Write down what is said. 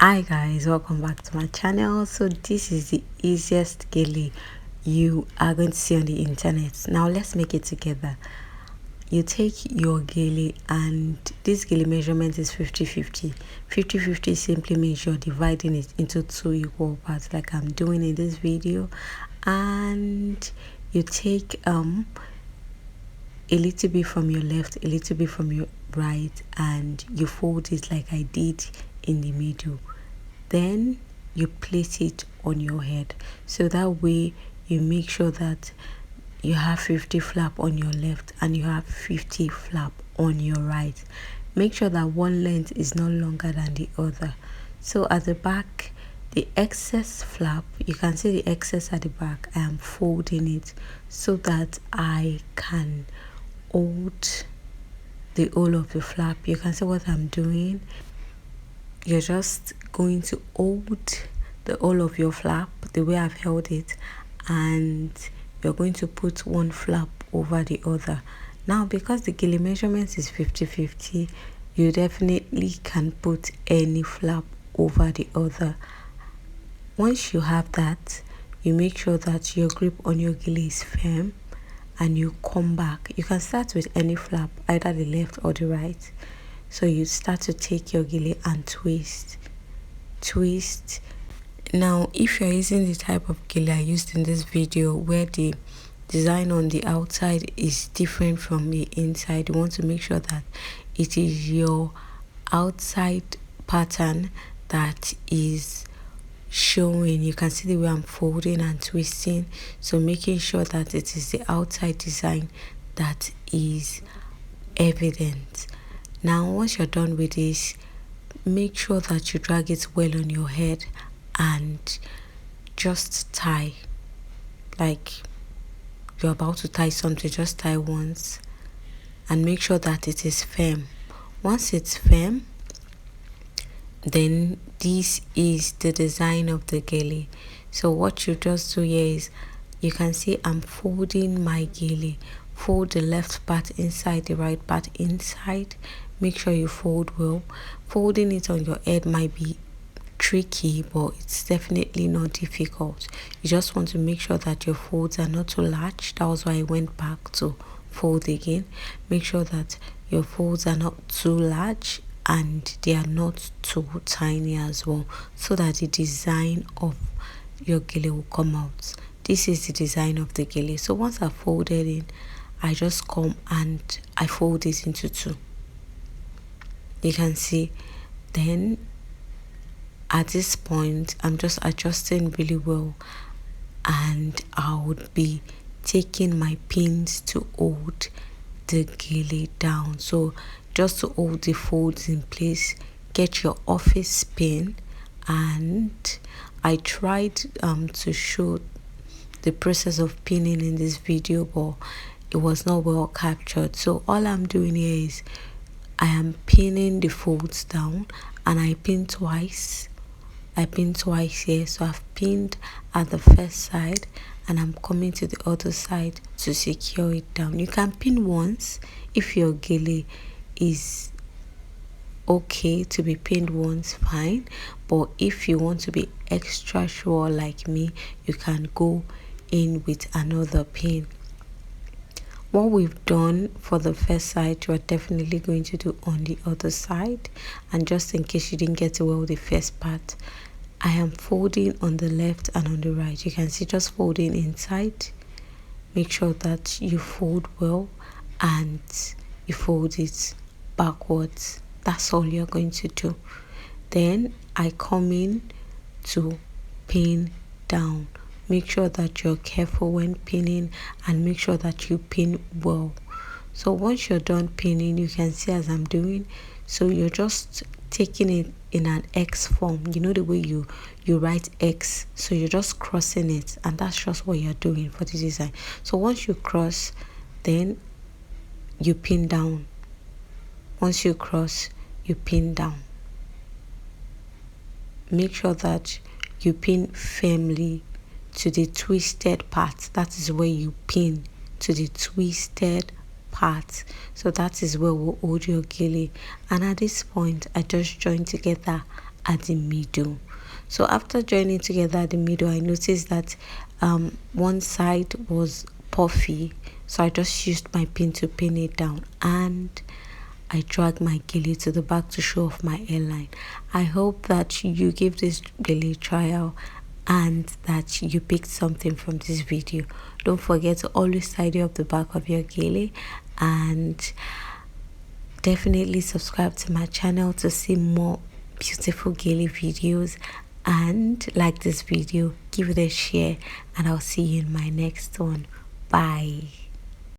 Hi guys, welcome back to my channel. So this is the easiest gele you are going to see on the internet. Now let's make it together. You take your gele, and this gele measurement is 50-50. 50-50 simply means you're dividing it into two equal parts like I'm doing in this video, and you take a little bit from your left, a little bit from your right, and you fold it like I did in the middle. Then you place it on your head, so that way you make sure that you have 50 flap on your left and you have 50 flap on your right. Make sure that one length is no longer than the other. So at the back, the excess flap, you can see the excess at the back. I am folding it so that I can hold the whole of the flap. You can see what I'm doing. You're just going to hold the whole of your flap the way I've held it, and you're going to put one flap over the other. Now, because the gele measurement is 50-50, you definitely can put any flap over the other. Once you have that, you make sure that your grip on your gele is firm, and you come back. You can start with any flap, either the left or the right. So you start to take your gele and twist. Now, if you're using the type of gele I used in this video, where the design on the outside is different from the inside, you want to make sure that it is your outside pattern that is showing. You can see the way I'm folding and twisting, so making sure that it is the outside design that is evident. Now, once you're done with this, make sure that you drag it well on your head and just tie. Like you're about to tie something, just tie once and make sure that it is firm. Once it's firm, then this is the design of the gele. So what you just do here is, you can see I'm folding my gele. Fold the left part inside, the right part inside. Make sure you fold well. Folding it on your head might be tricky, but it's definitely not difficult. You just want to make sure that your folds are not too large. That was why I went back to fold again. Make sure that your folds are not too large and they are not too tiny as well, so that the design of your gele will come out. This is the design of the gele. So once I folded in, I just come and I fold it into two. You can see. Then at this point, I'm just adjusting really well, and I would be taking my pins to hold the gele down. So just to hold the folds in place, get your office pin. And I tried to show the process of pinning in this video, but it was not well captured. So all I'm doing here is I am pinning the folds down, and I pin twice. I pin twice here. So I've pinned at the first side and I'm coming to the other side to secure it down. You can pin once if your gele is okay to be pinned once, fine. But if you want to be extra sure like me, you can go in with another pin. What we've done for the first side, you are definitely going to do on the other side. And just in case you didn't get it well with the first part, I am folding on the left and on the right. You can see just folding inside. Make sure that you fold well and you fold it backwards. That's all you're going to do. Then I come in to pin down. Make sure that you're careful when pinning and make sure that you pin well. So once you're done pinning, you can see as I'm doing, so you're just taking it in an X form. You know the way you write X, so you're just crossing it, and that's just what you're doing for the design. So once you cross, then you pin down. Once you cross, you pin down. Make sure that you pin firmly to the twisted part. That is where you pin, to the twisted part. So that is where we'll hold your gele. And at this point, I just join together at the middle. So after joining together at the middle, I noticed that one side was puffy, so I just used my pin to pin it down, and I drag my gele to the back to show off my hairline. I hope that you give this gele trial and that you picked something from this video. Don't forget to always tidy up the back of your gele, and definitely subscribe to my channel to see more beautiful gele videos, and like this video, give it a share, and I'll see you in my next one. Bye.